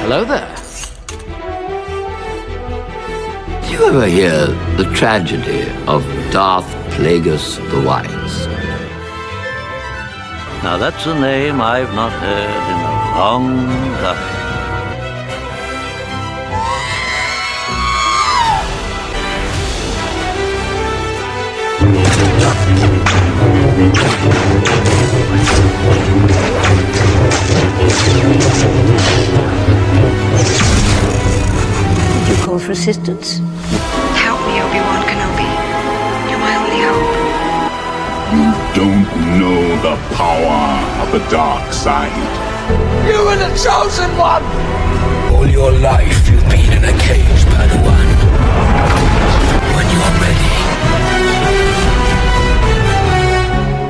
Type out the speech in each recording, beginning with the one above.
Hello there. Did you ever hear the tragedy of Darth Plagueis the Wise? Now that's a name I've not heard in a long time. Did you call for assistance? Help me, Obi-Wan Kenobi. You're my only hope. You don't know the power of the dark side. You were the chosen one! All your life you've been in a cage, Padawan. When you're ready,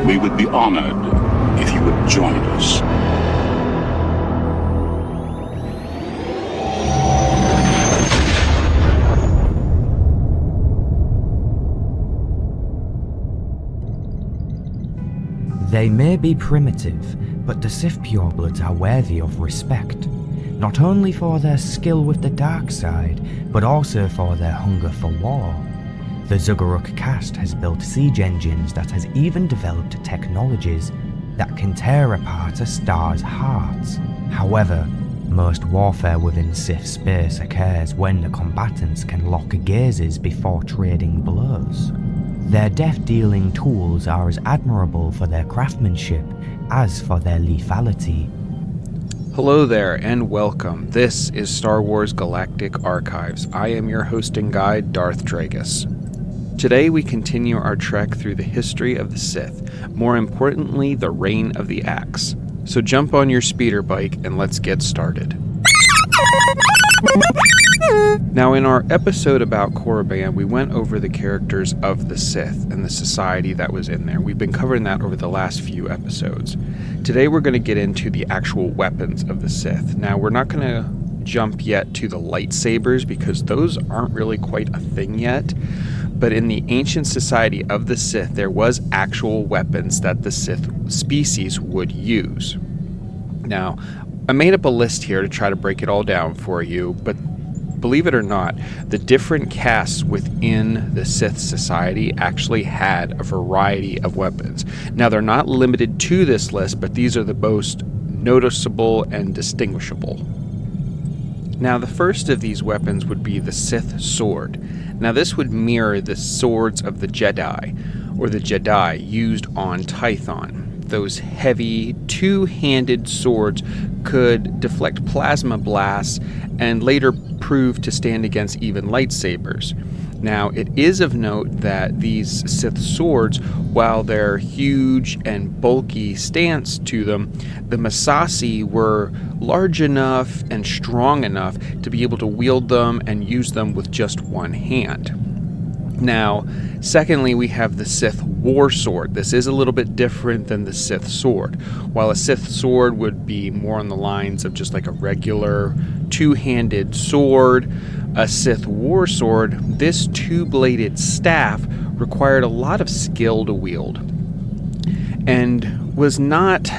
We would be honored if you would join us. They may be primitive, but the Sith purebloods are worthy of respect, not only for their skill with the dark side, but also for their hunger for war. The Zuguruk caste has built siege engines that has even developed technologies that can tear apart a star's hearts. However, most warfare within Sith space occurs when the combatants can lock gazes before trading blows. Their death-dealing tools are as admirable for their craftsmanship as for their lethality. Hello there and welcome. This is Star Wars Galactic Archives. I am your host and guide, Darth Dragus. Today we continue our trek through the history of the Sith, more importantly the reign of the Axe. So jump on your speeder bike and let's get started. Now, in our episode about Korriban, we went over the characters of the Sith and the society that was in there. We've been covering that over the last few episodes. Today we're going to get into the actual weapons of the Sith. Now, we're not going to jump yet to the lightsabers because those aren't really quite a thing yet. But in the ancient society of the Sith, there was actual weapons that the Sith species would use. Now, I made up a list here to try to break it all down for you, but believe it or not, the different castes within the Sith society actually had a variety of weapons. Now, they're not limited to this list, but these are the most noticeable and distinguishable. Now, the first of these weapons would be the Sith sword. Now, this would mirror the swords of the Jedi, or the Jedi used on Tython. Those heavy, two-handed swords could deflect plasma blasts and later prove to stand against even lightsabers. Now, it is of note that these Sith swords, while their huge and bulky stance to them, the Massassi were large enough and strong enough to be able to wield them and use them with just one hand. Now, secondly, we have the Sith War Sword. This is a little bit different than the Sith Sword. While a Sith Sword would be more on the lines of just like a regular two-handed sword, a Sith War Sword, this two-bladed staff required a lot of skill to wield and was not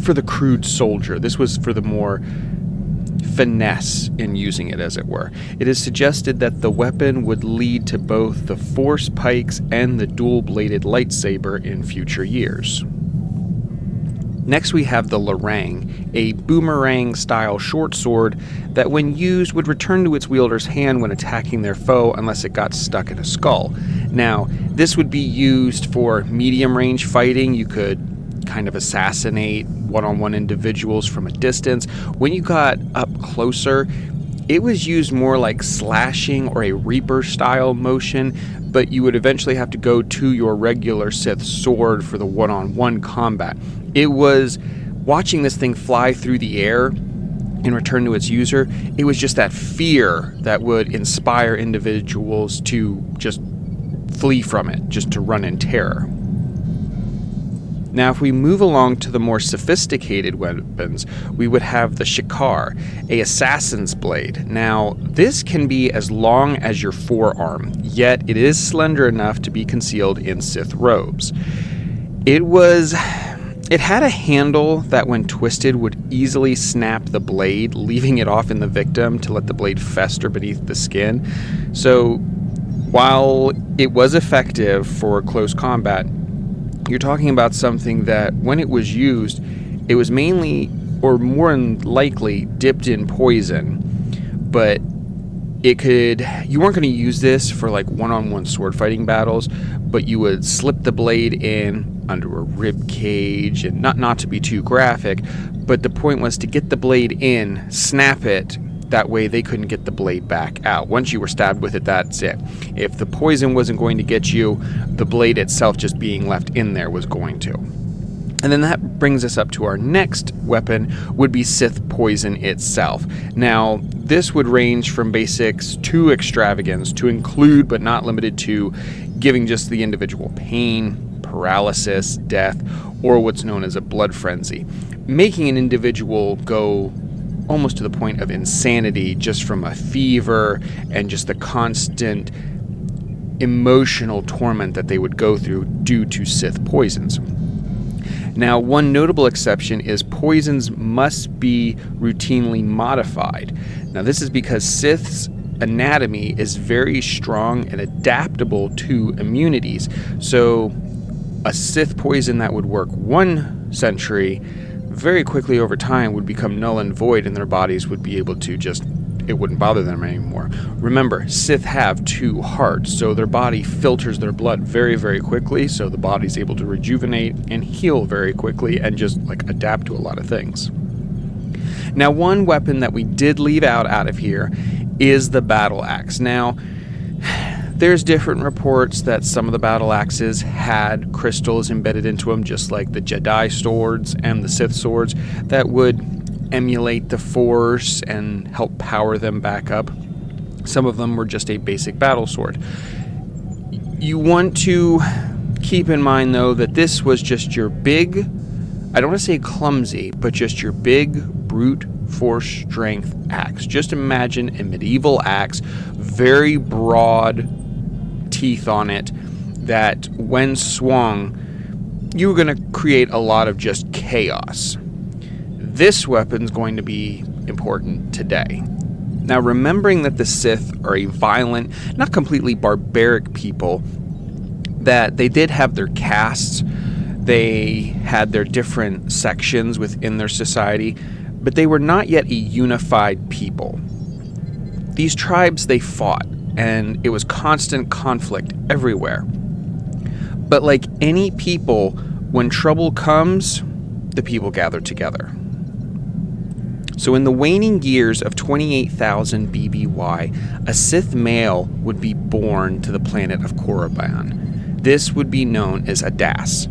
for the crude soldier. This was for the more finesse in using it, as it were. It is suggested that the weapon would lead to both the Force pikes and the dual-bladed lightsaber in future years. Next we have the Larang, a boomerang-style short sword that when used would return to its wielder's hand when attacking their foe unless it got stuck in a skull. Now, this would be used for medium-range fighting. You could kind of assassinate one-on-one individuals from a distance. When you got up closer, it was used more like slashing or a Reaper-style motion, but you would eventually have to go to your regular Sith sword for the one-on-one combat. It was watching this thing fly through the air and return to its user. It was just that fear that would inspire individuals to just flee from it, just to run in terror. Now, if we move along to the more sophisticated weapons, we would have the Shikar, a assassin's blade. Now, this can be as long as your forearm, yet it is slender enough to be concealed in Sith robes. It was It had a handle that, when twisted, would easily snap the blade, leaving it off in the victim to let the blade fester beneath the skin. So while it was effective for close combat, you're talking about something that, when it was used, it was mainly, or more than likely, dipped in poison. But you weren't going to use this for like one-on-one sword fighting battles, but you would slip the blade in under a rib cage, and not to be too graphic, but the point was to get the blade in, snap it, that way they couldn't get the blade back out. Once you were stabbed with it, that's it. If the poison wasn't going to get you, the blade itself just being left in there was going to. And then that brings us up to our next weapon, would be Sith poison itself. Now, this would range from basics to extravagance, to include but not limited to giving just the individual pain, paralysis, death, or what's known as a blood frenzy, making an individual go almost to the point of insanity just from a fever and just the constant emotional torment that they would go through due to Sith poisons. Now, one notable exception is poisons must be routinely modified. Now, this is because Sith's anatomy is very strong and adaptable to immunities. So a Sith poison that would work 1 century, very quickly over time would become null and void, and their bodies would be able to it wouldn't bother them anymore. Remember, Sith have 2 hearts, so their body filters their blood very, very quickly, so the body's able to rejuvenate and heal very quickly and just adapt to a lot of things. Now, one weapon that we did leave out of here is the battle axe. Now, there's different reports that some of the battle axes had crystals embedded into them, just like the Jedi swords and the Sith swords, that would emulate the Force and help power them back up. Some of them were just a basic battle sword. You want to keep in mind, though, that this was just your big, I don't want to say clumsy, but just your big brute force strength axe. Just imagine a medieval axe, very broad teeth on it, that when swung, you were going to create a lot of just chaos. This weapon's going to be important today. Now, remembering that the Sith are a violent, not completely barbaric people, that they did have their castes, they had their different sections within their society, but they were not yet a unified people. These tribes, they fought, and it was constant conflict everywhere. But like any people, when trouble comes, the people gather together. So in the waning years of 28,000 BBY, a Sith male would be born to the planet of Korriban. This would be known as a Das.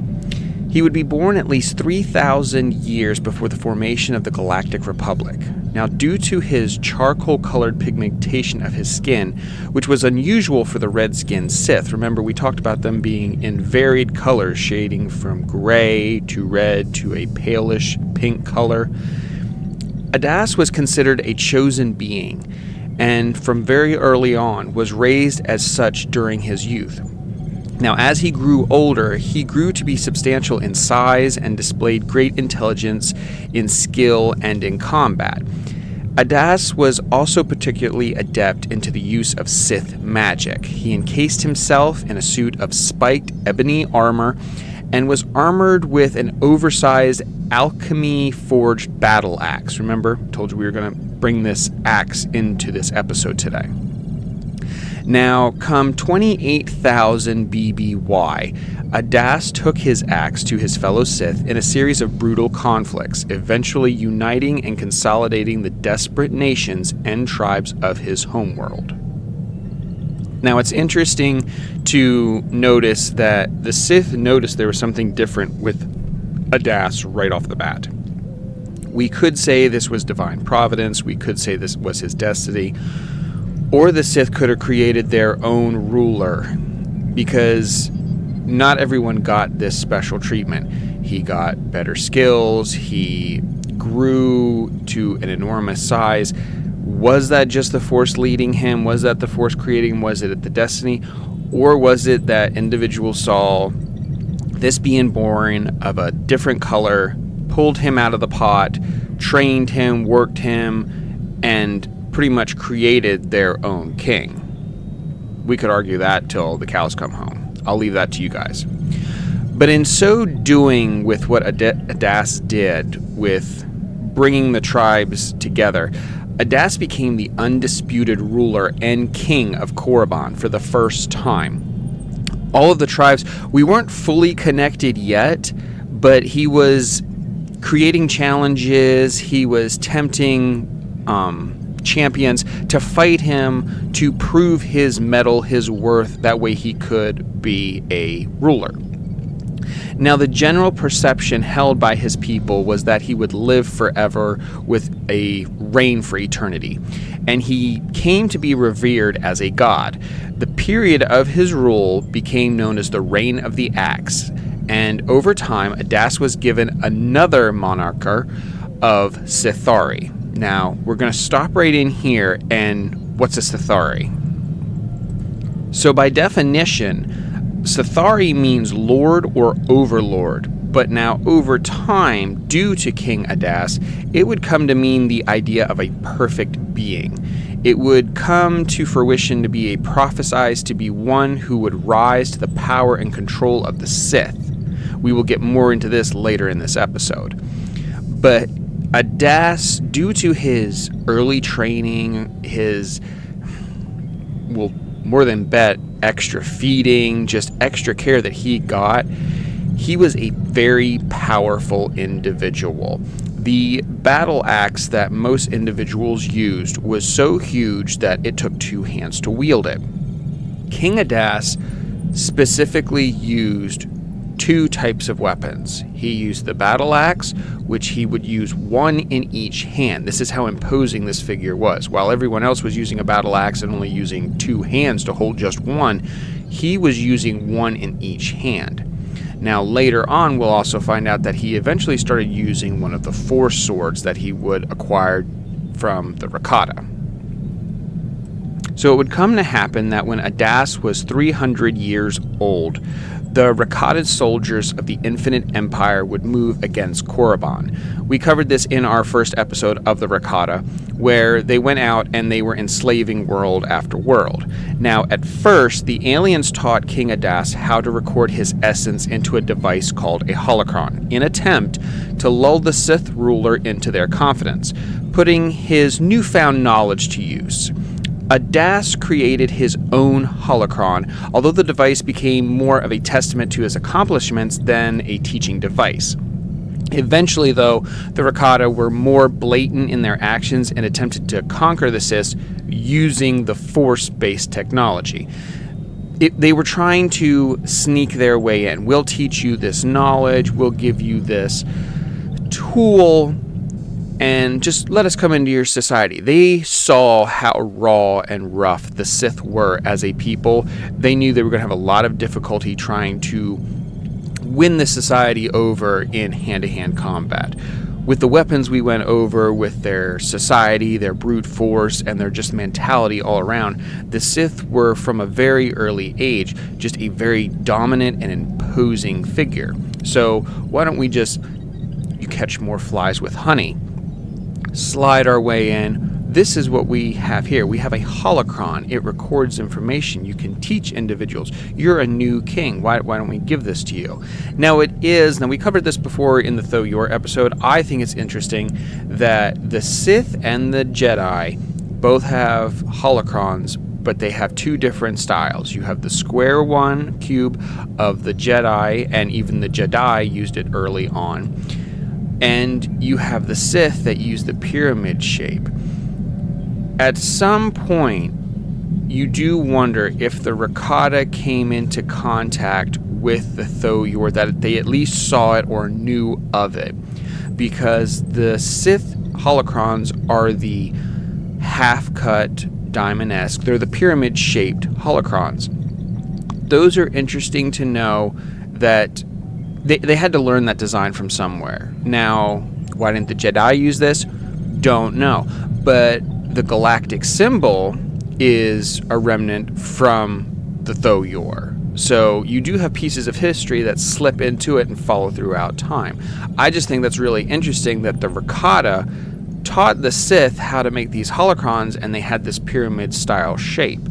He would be born at least 3,000 years before the formation of the Galactic Republic. Now, due to his charcoal-colored pigmentation of his skin, which was unusual for the red-skinned Sith, remember we talked about them being in varied colors, shading from gray to red to a palish pink color, Adas was considered a chosen being, and from very early on was raised as such during his youth. Now, as he grew older, he grew to be substantial in size and displayed great intelligence in skill and in combat. Adas was also particularly adept into the use of Sith magic. He encased himself in a suit of spiked ebony armor and was armored with an oversized alchemy-forged battle axe. Remember, I told you we were going to bring this axe into this episode today. Now, come 28,000 BBY, Adas took his axe to his fellow Sith in a series of brutal conflicts, eventually uniting and consolidating the desperate nations and tribes of his homeworld. Now, it's interesting to notice that the Sith noticed there was something different with Adas right off the bat. We could say this was divine providence, we could say this was his destiny, or the Sith could have created their own ruler, because not everyone got this special treatment. He got better skills, he grew to an enormous size. Was that just the Force leading him? Was that the Force creating him? Was it the destiny? Or was it that individuals saw This being born of a different color pulled him out of the pot, trained him, worked him, and pretty much created their own king. We could argue that till the cows come home. I'll leave that to you guys. But in so doing with what Adas did with bringing the tribes together, Adas became the undisputed ruler and king of Korriban for the first time. All of the tribes, we weren't fully connected yet, but he was creating challenges, he was tempting champions to fight him to prove his mettle, his worth, that way he could be a ruler. Now, the general perception held by his people was that he would live forever with a reign for eternity, and he came to be revered as a god. The period of his rule became known as the Reign of the Axe, and over time, Adas was given another monarcher of Sith'ari. Now, we're going to stop right in here, and what's a Sith'ari? So by definition, Sith'ari means lord or overlord, but now over time, due to King Adas, it would come to mean the idea of a perfect being. It would come to fruition to be prophesied to be one who would rise to the power and control of the Sith. We will get more into this later in this episode. But Adas, due to his early training, his, well, more than bet, extra feeding, just extra care that he got, he was a very powerful individual. The battle axe that most individuals used was so huge that it took 2 hands to wield it. King Adas specifically used 2 types of weapons. He used the battle axe, which he would use 1 in each hand. This is how imposing this figure was. While everyone else was using a battle axe and only using 2 hands to hold just 1, he was using 1 in each hand. Now, later on, we'll also find out that he eventually started using one of the 4 swords that he would acquire from the Rakata. So it would come to happen that when Adas was 300 years old, the Rakata soldiers of the Infinite Empire would move against Korriban. We covered this in our first episode of the Rakata, where they went out and they were enslaving world after world. Now, at first, the aliens taught King Adas how to record his essence into a device called a holocron, in attempt to lull the Sith ruler into their confidence, putting his newfound knowledge to use. Adas created his own holocron, although the device became more of a testament to his accomplishments than a teaching device. Eventually, though, the Rakata were more blatant in their actions and attempted to conquer the Sith using the Force-based technology. They were trying to sneak their way in. We'll teach you this knowledge, we'll give you this tool, and just let us come into your society. They saw how raw and rough the Sith were as a people. They knew they were going to have a lot of difficulty trying to win the society over in hand-to-hand combat. With the weapons we went over, with their society, their brute force, and their just mentality all around, the Sith were from a very early age just a very dominant and imposing figure. So why don't we just, you catch more flies with honey, slide our way in. This is what we have here. We have a holocron. It records information. You can teach individuals. You're a new king. Why don't we give this to you? Now we covered this before in the Thoyor episode. I think it's interesting that the Sith and the Jedi both have holocrons, but they have 2 different styles. You have the square one, cube, of the Jedi, and even the Jedi used it early on. And you have the Sith that use the pyramid shape. At some point, you do wonder if the Rakata came into contact with the Thoyor, that they at least saw it or knew of it. Because the Sith holocrons are the half-cut diamond-esque. They're the pyramid-shaped holocrons. Those are interesting to know that they had to learn that design from somewhere. Now, why didn't the Jedi use this? Don't know. But the galactic symbol is a remnant from the Thoyor. So you do have pieces of history that slip into it and follow throughout time. I just think that's really interesting that the Rakata taught the Sith how to make these holocrons, and they had this pyramid-style shape.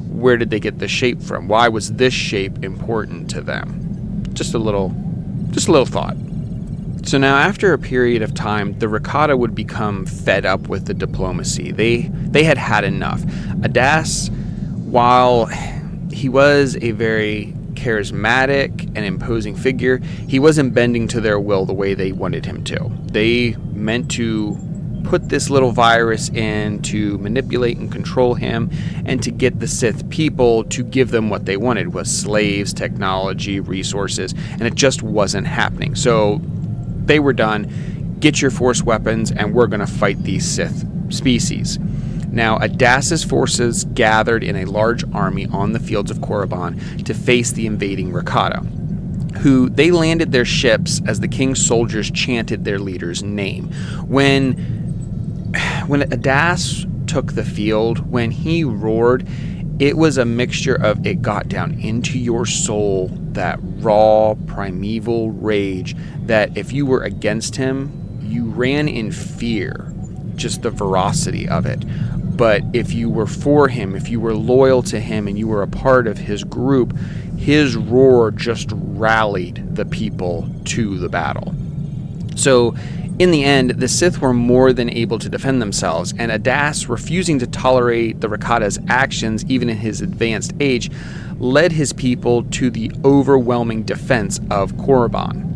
Where did they get the shape from? Why was this shape important to them? Just a little thought. So now, after a period of time, the Rakata would become fed up with the diplomacy. They had had enough. Adas, while he was a very charismatic and imposing figure, he wasn't bending to their will the way they wanted him to. They meant to put this little virus in to manipulate and control him, and to get the Sith people to give them what they wanted, was slaves, technology, resources, and it just wasn't happening. So they were done. Get your force weapons, and we're going to fight these Sith species. Now, Adas's forces gathered in a large army on the fields of Korriban to face the invading Rakata, who they landed their ships as the king's soldiers chanted their leader's name. When Adas took the field, when he roared, it was a mixture of, it got down into your soul, that raw, primeval rage that if you were against him, you ran in fear, just the ferocity of it. But if you were for him, if you were loyal to him and you were a part of his group, his roar just rallied the people to the battle. So in the end, the Sith were more than able to defend themselves, and Adas, refusing to tolerate the Rakata's actions even in his advanced age, led his people to the overwhelming defense of Korriban.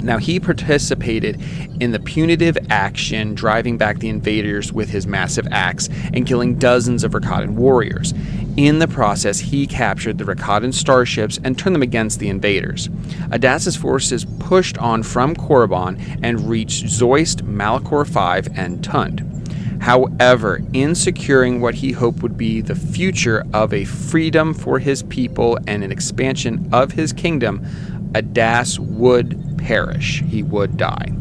Now, he participated in the punitive action, driving back the invaders with his massive axe and killing dozens of Rakatan warriors. In the process, he captured the Rakatan starships and turned them against the invaders. Adas's forces pushed on from Korriban and reached Zoist, Malachor V, and Tund. However, in securing what he hoped would be the future of a freedom for his people and an expansion of his kingdom, Adas would perish. He would die.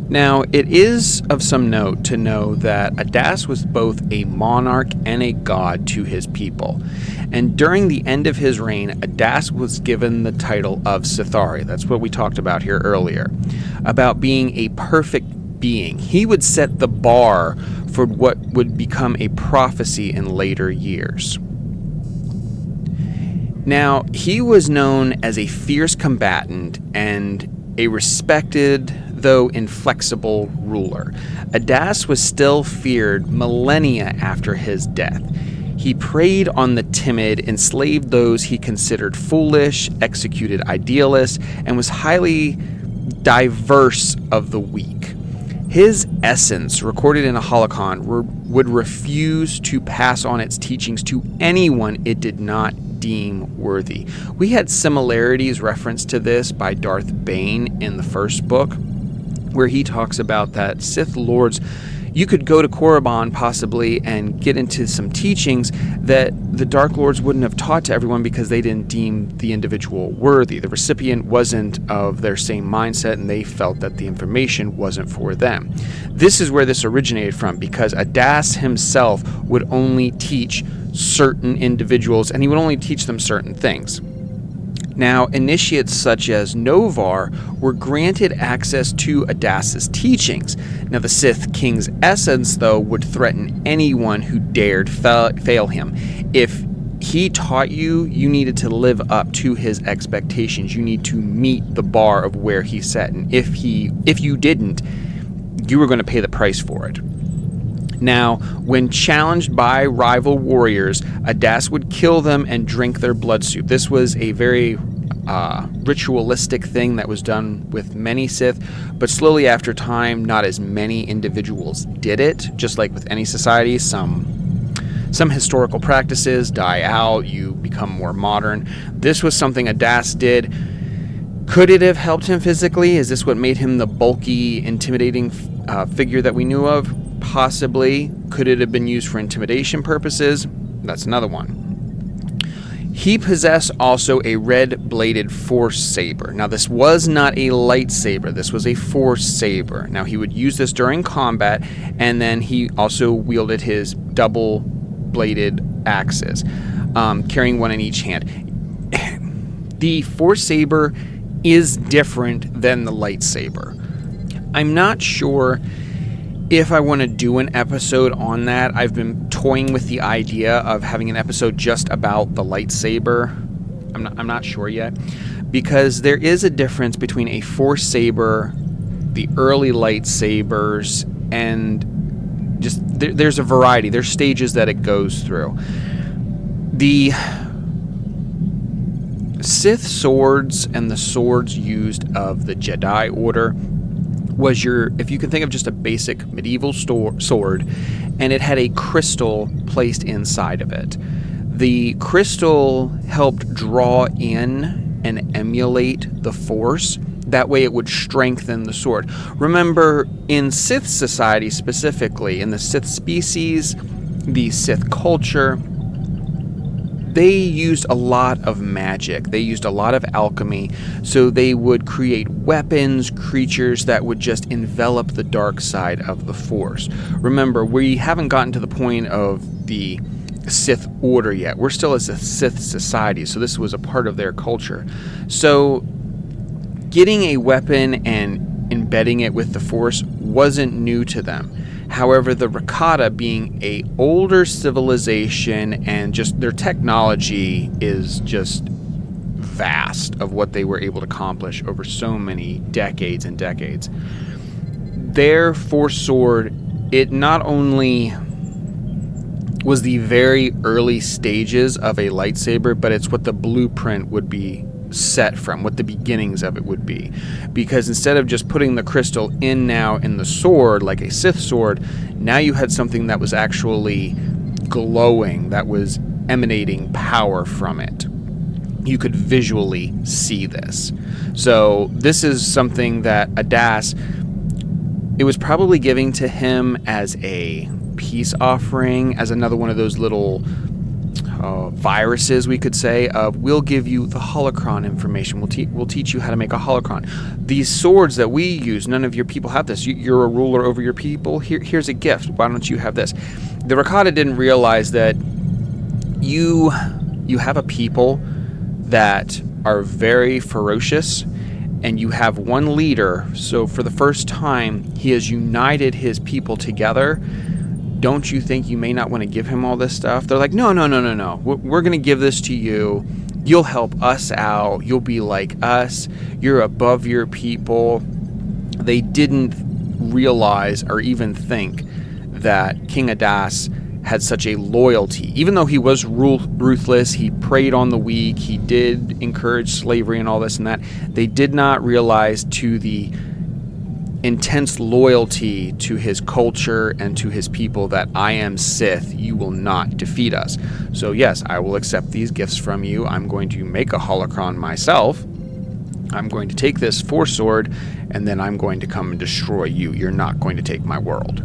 Now, it is of some note to know that Adas was both a monarch and a god to his people. And during the end of his reign, Adas was given the title of Sith'ari. That's what we talked about here earlier, about being a perfect being. He would set the bar for what would become a prophecy in later years. Now, he was known as a fierce combatant and a respected, though inflexible, ruler. Adas was still feared millennia after his death. He preyed on the timid, enslaved those he considered foolish, executed idealists, and was highly diverse of the weak. His essence, recorded in a holocron, would refuse to pass on its teachings to anyone it did not deem worthy. We had similarities referenced to this by Darth Bane in the first book, where he talks about that Sith Lords, you could go to Korriban possibly and get into some teachings that the Dark Lords wouldn't have taught to everyone because they didn't deem the individual worthy. The recipient wasn't of their same mindset, and they felt that the information wasn't for them. This is where this originated from, because Adas himself would only teach certain individuals, and he would only teach them certain things. Now, initiates such as Novar were granted access to Adas's teachings. Now, the Sith King's essence, though, would threaten anyone who dared fail him. If he taught you, you needed to live up to his expectations. You need to meet the bar of where he set, and if you didn't, you were going to pay the price for it. Now, when challenged by rival warriors, Adas would kill them and drink their blood soup. This was a very ritualistic thing that was done with many Sith, but slowly after time, not as many individuals did it. Just like with any society, some historical practices die out, you become more modern. This was something Adas did. Could it have helped him physically? Is this what made him the bulky, intimidating figure that we knew of? Possibly. Could it have been used for intimidation purposes? That's another one. He possessed also a red-bladed force saber. Now, this was not a lightsaber. This was a force saber. Now, he would use this during combat, and then he also wielded his double-bladed axes, carrying one in each hand. The Force Saber is different than the lightsaber. I'm not sure if I want to do an episode on that. I've been toying with the idea of having an episode just about the lightsaber. I'm not sure yet, because there is a difference between a Force Saber, the early lightsabers, and just there's a variety. There's stages that it goes through. The Sith swords and the swords used of the Jedi Order was if you can think of just a basic medieval sword, and it had a crystal placed inside of it. The crystal helped draw in and emulate the Force. That way it would strengthen the sword. Remember, in Sith society specifically, in the Sith species, the Sith culture, they used a lot of magic. They used a lot of alchemy. So they would create weapons, creatures that would just envelop the dark side of the Force. Remember, we haven't gotten to the point of the Sith Order yet. We're still as a Sith society, so this was a part of their culture. So getting a weapon and embedding it with the Force wasn't new to them. However, the Rakata, being a older civilization, and just their technology is just vast of what they were able to accomplish over so many decades and decades. Their Force sword, it not only was the very early stages of a lightsaber, but it's what the blueprint would be set from, what the beginnings of it would be. Because instead of just putting the crystal in the sword like a Sith sword, now you had something that was actually glowing, that was emanating power from it. You could visually see this. So this is something that Adas, it was probably giving to him as a peace offering, as another one of those little viruses, we could say, of we'll give you the holocron information. We'll teach you how to make a holocron. These swords that we use, none of your people have this. You're a ruler over your people. Here's a gift. Why don't you have this? The Rakata didn't realize that you have a people that are very ferocious, and you have one leader. So for the first time, he has united his people together. Don't you think you may not want to give him all this stuff? They're like, no. We're going to give this to you. You'll help us out. You'll be like us. You're above your people. They didn't realize or even think that King Adas had such a loyalty. Even though he was ruthless, he preyed on the weak, he did encourage slavery and all this and that, they did not realize to the intense loyalty to his culture and to his people that I am Sith, you will not defeat us. So yes, I will accept these gifts from you. I'm going to make a holocron myself. I'm going to take this Force sword, and then I'm going to come and destroy you. You're not going to take my world.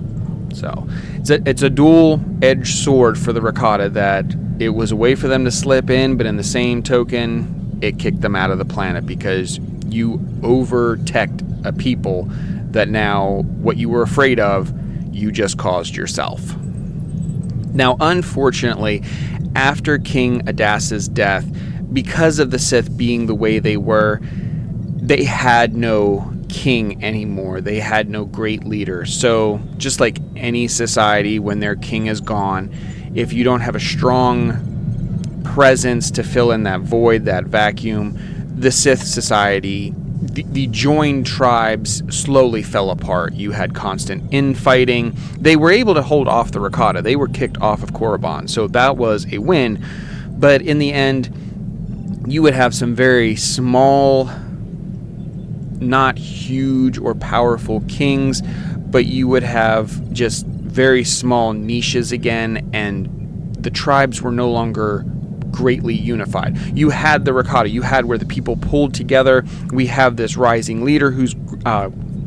So it's a dual-edged sword for the Rakata, that it was a way for them to slip in, but in the same token, it kicked them out of the planet because you overtech a people that now what you were afraid of, you just caused yourself. Now, unfortunately, after King Adas's death, because of the Sith being the way they were, they had no king anymore. They had no great leader. So just like any society, when their king is gone, if you don't have a strong presence to fill in that void, that vacuum, the Sith society, the joined tribes slowly fell apart. You had constant infighting. They were able to hold off the Rakata. They were kicked off of Korriban, so that was a win. But in the end, you would have some very small, not huge or powerful kings, but you would have just very small niches again, and the tribes were no longer greatly unified. You had the Rakata, you had where the people pulled together. We have this rising leader who's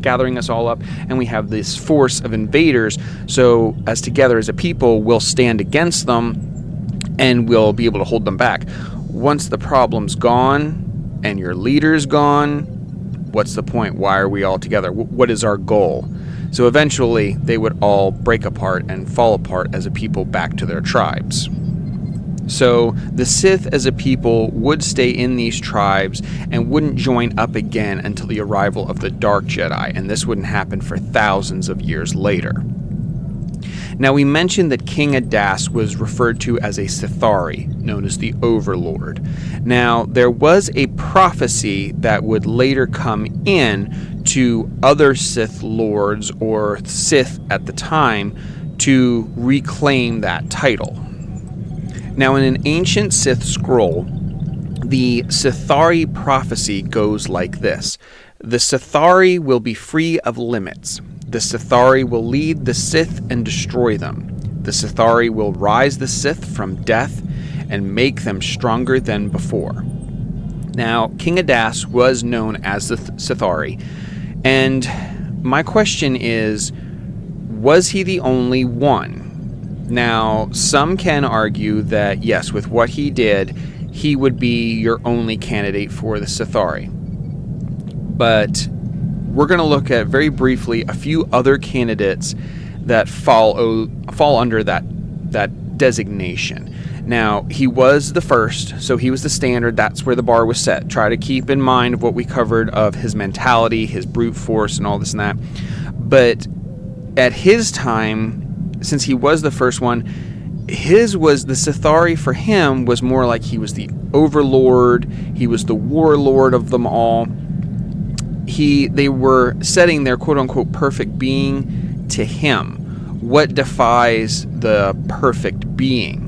gathering us all up, and we have this force of invaders. So as together as a people, we'll stand against them and we'll be able to hold them back. Once the problem's gone and your leader's gone, what's the point? Why are we all together? What is our goal? So eventually they would all break apart and fall apart as a people back to their tribes. So the Sith as a people would stay in these tribes and wouldn't join up again until the arrival of the Dark Jedi, and this wouldn't happen for thousands of years later. Now, we mentioned that Canidates was referred to as a Sith'ari, known as the Overlord. Now, there was a prophecy that would later come in to other Sith Lords, or Sith at the time, to reclaim that title. Now, in an ancient Sith scroll, the Sith'ari prophecy goes like this. The Sith'ari will be free of limits. The Sith'ari will lead the Sith and destroy them. The Sith'ari will rise the Sith from death and make them stronger than before. Now, Canidates was known as the Sith'ari, and my question is, was he the only one? Now, some can argue that yes, with what he did, he would be your only candidate for the Sith'ari. But we're going to look at very briefly a few other candidates that fall under that designation. Now, he was the first, so he was the standard. That's where the bar was set. Try to keep in mind what we covered of his mentality, his brute force, and all this and that. But at his time, since he was the first one, the Sith'ari for him was more like he was the overlord. He was the warlord of them all. They were setting their quote-unquote perfect being to him. What defies the perfect being?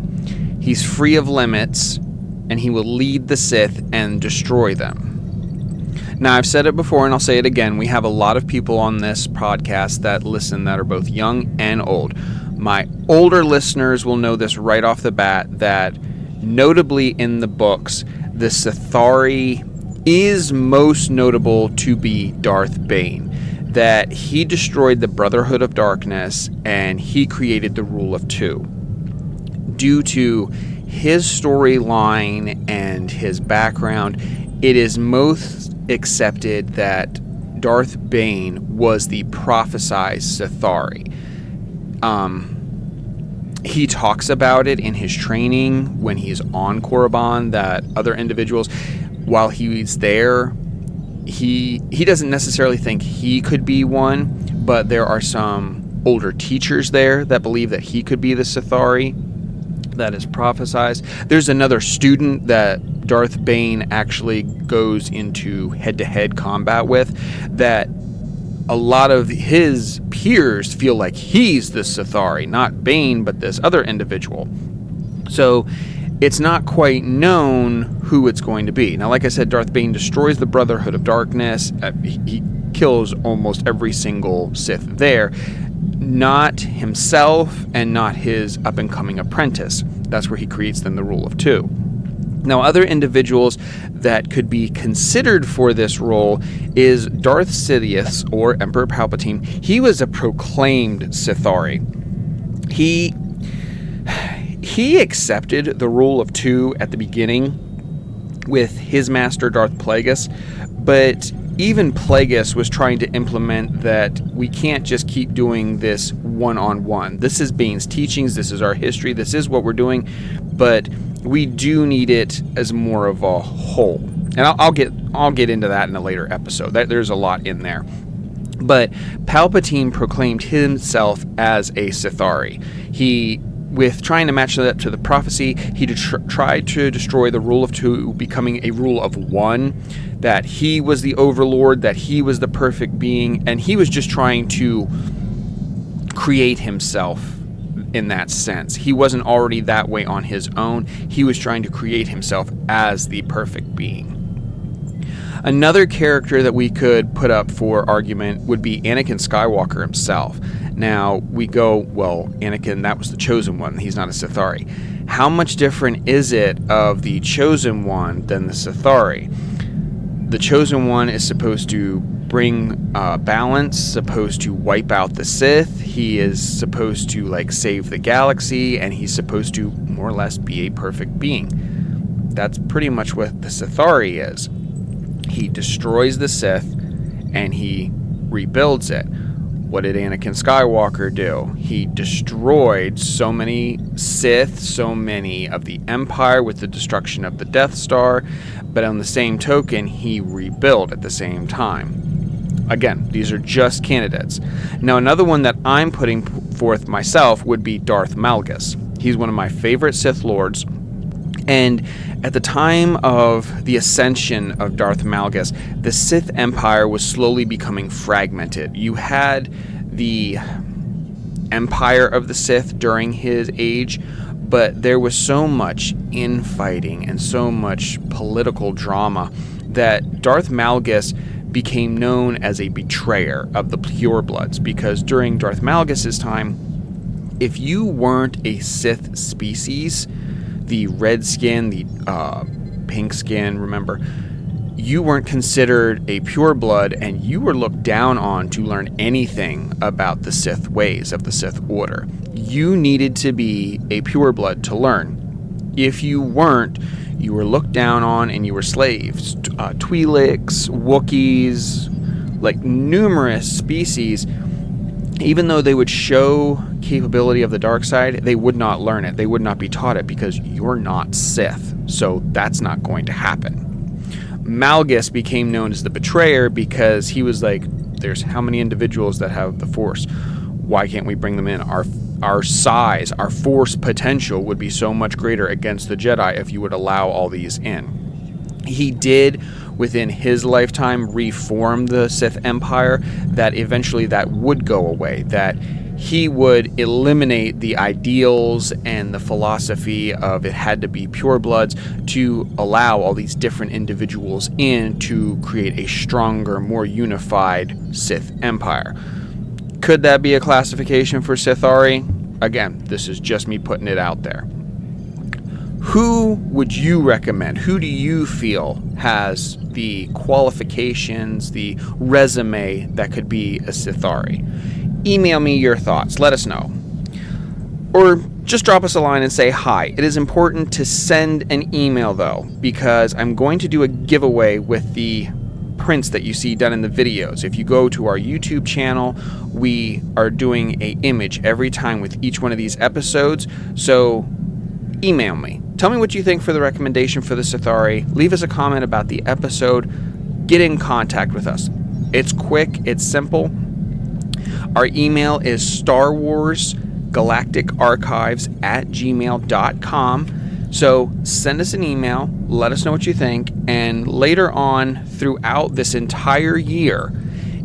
He's free of limits, and he will lead the Sith and destroy them. Now, I've said it before, and I'll say it again. We have a lot of people on this podcast that listen that are both young and old. My older listeners will know this right off the bat, that notably in the books, the Sith'ari is most notable to be Darth Bane, that he destroyed the Brotherhood of Darkness and he created the Rule of Two. Due to his storyline and his background, it is most accepted that Darth Bane was the prophesized Sith'ari. He talks about it in his training when he's on Korriban, that other individuals, while he's there, he doesn't necessarily think he could be one, but there are some older teachers there that believe that he could be the Sith'ari that is prophesized. There's another student that Darth Bane actually goes into head-to-head combat with, that a lot of his peers feel like he's the Sith'ari, not Bane, but this other individual. So it's not quite known who it's going to be. Now, like I said, Darth Bane destroys the Brotherhood of Darkness. He kills almost every single Sith there. Not himself and not his up-and-coming apprentice. That's where he creates then the Rule of Two. Now, other individuals that could be considered for this role is Darth Sidious, or Emperor Palpatine. He was a proclaimed Sith'ari. He accepted the Rule of Two at the beginning with his master Darth Plagueis, but even Plagueis was trying to implement that we can't just keep doing this one-on-one. This is Bane's teachings, this is our history, this is what we're doing, but we do need it as more of a whole. And I'll get into that in a later episode. There's a lot in there. But Palpatine proclaimed himself as a Sith'ari. With trying to match that up to the prophecy, he tried to destroy the Rule of Two, becoming a rule of one, that he was the overlord, that he was the perfect being, and he was just trying to create himself in that sense. He wasn't already that way on his own. He was trying to create himself as the perfect being. Another character that we could put up for argument would be Anakin Skywalker himself. Now, we go, well, Anakin, that was the Chosen One. He's not a Sith'ari. How much different is it of the Chosen One than the Sith'ari? The Chosen One is supposed to bring balance, supposed to wipe out the Sith. He is supposed to, save the galaxy, and he's supposed to more or less be a perfect being. That's pretty much what the Sith'ari is. He destroys the Sith, and he rebuilds it. What did Anakin Skywalker do? He destroyed so many Sith, so many of the Empire with the destruction of the Death Star, but on the same token, he rebuilt at the same time. Again, these are just candidates. Now, another one that I'm putting forth myself would be Darth Malgus. He's one of my favorite Sith Lords. And at the time of the ascension of Darth Malgus, the Sith Empire was slowly becoming fragmented. You had the Empire of the Sith during his age, but there was so much infighting and so much political drama that Darth Malgus became known as a betrayer of the purebloods, because during Darth Malgus's time, if you weren't a Sith species, the red skin, the pink skin, remember, you weren't considered a pureblood, and you were looked down on to learn anything about the Sith ways of the Sith Order. You needed to be a pureblood to learn. If you weren't, you were looked down on and you were slaves. Twi'leks, Wookiees, like numerous species, even though they would show capability of the dark side, they would not learn it. They would not be taught it because you're not Sith. So that's not going to happen. Malgus became known as the betrayer because he was like, there's how many individuals that have the Force? Why can't we bring them in? Our size, our Force potential would be so much greater against the Jedi if you would allow all these in. He did, within his lifetime, reform the Sith Empire, that eventually that would go away, that he would eliminate the ideals and the philosophy of it had to be purebloods to allow all these different individuals in to create a stronger, more unified Sith Empire. Could that be a classification for Sith'ari? Again, this is just me putting it out there. Who would you recommend? Who do you feel has the qualifications, the resume that could be a Sith'ari? Email me your thoughts. Let us know. Or just drop us a line and say hi. It is important to send an email, though, because I'm going to do a giveaway with the prints that you see done in the videos. If you go to our YouTube channel, we are doing an image every time with each one of these episodes. So email me. Tell me what you think for the recommendation for the Sith'ari. Leave us a comment about the episode. Get in contact with us. It's quick. It's simple. Our email is StarWarsGalacticArchives@gmail.com. So send us an email, let us know what you think, and later on throughout this entire year,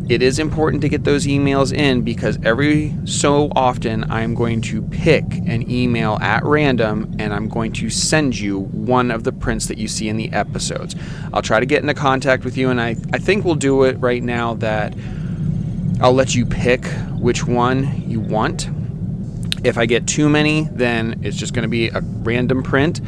it is important to get those emails in because every so often I'm going to pick an email at random and I'm going to send you one of the prints that you see in the episodes. I'll try to get into contact with you, and I think we'll do it right now that I'll let you pick which one you want. If I get too many, then it's just going to be a random print,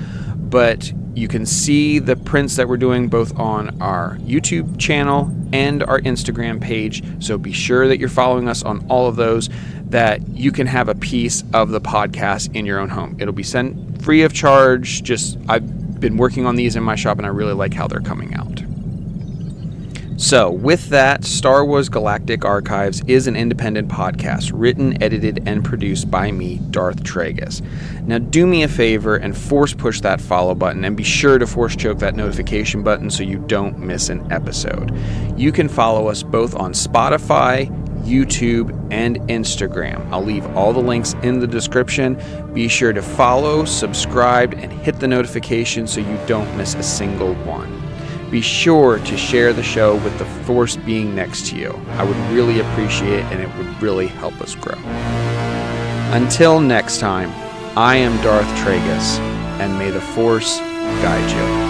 but you can see the prints that we're doing both on our YouTube channel and our Instagram page, so be sure that you're following us on all of those, that you can have a piece of the podcast in your own home. It'll be sent free of charge. I've been working on these in my shop and I really like how they're coming out. So, with that, Star Wars Galactic Archives is an independent podcast, written, edited, and produced by me, Darth Tragus. Now, do me a favor and force push that follow button, and be sure to force choke that notification button so you don't miss an episode. You can follow us both on Spotify, YouTube, and Instagram. I'll leave all the links in the description. Be sure to follow, subscribe, and hit the notification so you don't miss a single one. Be sure to share the show with the Force being next to you. I would really appreciate it, and it would really help us grow. Until next time, I am Darth Tragus, and may the Force guide you.